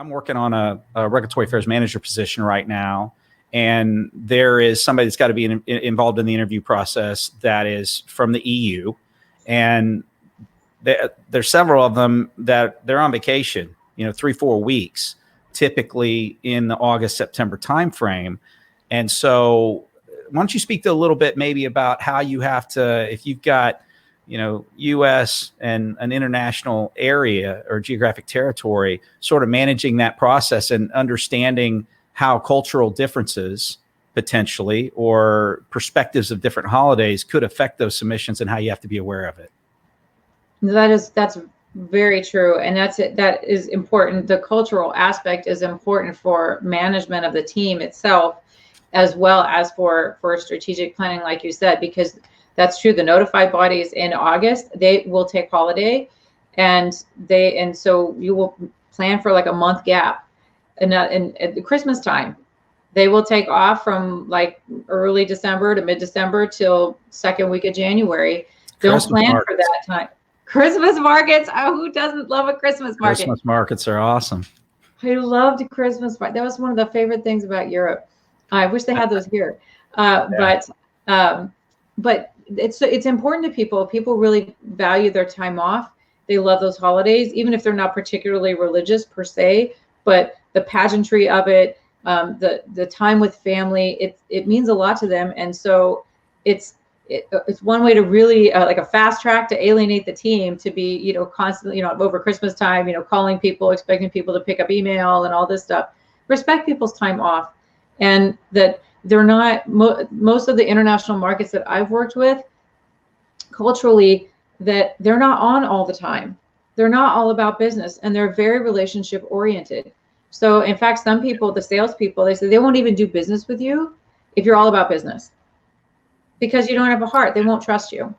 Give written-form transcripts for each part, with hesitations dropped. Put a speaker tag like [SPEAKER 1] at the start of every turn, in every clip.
[SPEAKER 1] I'm working on a regulatory affairs manager position right now, and there is somebody that's got to be involved in the interview process that is from the EU, and there's several of them that they're on vacation, 3-4 weeks, typically in the August, September timeframe. And so why don't you speak to a little bit maybe about how you have to, if you've got, U.S. and an international area or geographic territory, sort of managing that process and understanding how cultural differences potentially or perspectives of different holidays could affect those submissions and how you have to be aware of it.
[SPEAKER 2] That's very true. And that is important. The cultural aspect is important for management of the team itself, as well as for strategic planning, like you said, because that's true. The notified bodies in August, they will take holiday, and so you will plan for like a month gap. And at the Christmas time, they will take off from like early December to mid-December till second week of January. Don't plan for that time. Christmas markets. Oh, who doesn't love a Christmas market?
[SPEAKER 1] Christmas markets are awesome.
[SPEAKER 2] I loved Christmas market. That was one of the favorite things about Europe. I wish they had those here. But it's important to people. People really value their time off. They love those holidays, even if they're not particularly religious per se, but the pageantry of it, the time with family, it means a lot to them. And so it's one way to really like a fast track to alienate the team to be, constantly, over Christmas time, calling people, expecting people to pick up email and all this stuff. Respect people's time off, and that they're not, most of the international markets that I've worked with culturally, that they're not on all the time. They're not all about business, and they're very relationship oriented. So in fact, some people, the salespeople, they say they won't even do business with you if you're all about business, because you don't have a heart. They won't trust you.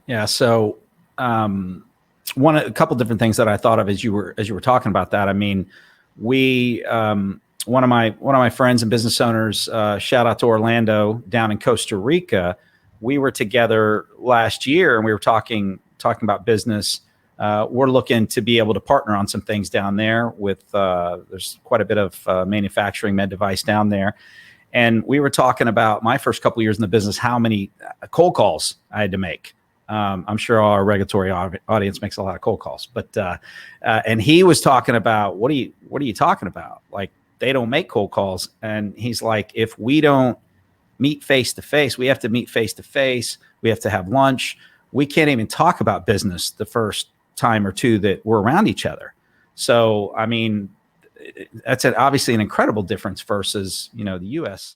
[SPEAKER 1] Yeah. So a couple different things that I thought of as you were talking about that. I mean, one of my friends and business owners, shout out to Orlando down in Costa Rica. We were together last year and we were talking about business. We're looking to be able to partner on some things down there with, there's quite a bit of manufacturing med device down there. And we were talking about my first couple of years in the business, how many cold calls I had to make. I'm sure our regulatory audience makes a lot of cold calls, but and he was talking about, what are you talking about? Like, they don't make cold calls. And he's like, if we don't meet face to face, we have to meet face to face. We have to have lunch. We can't even talk about business the first time or two that we're around each other. So, I mean, that's obviously an incredible difference versus, the U.S.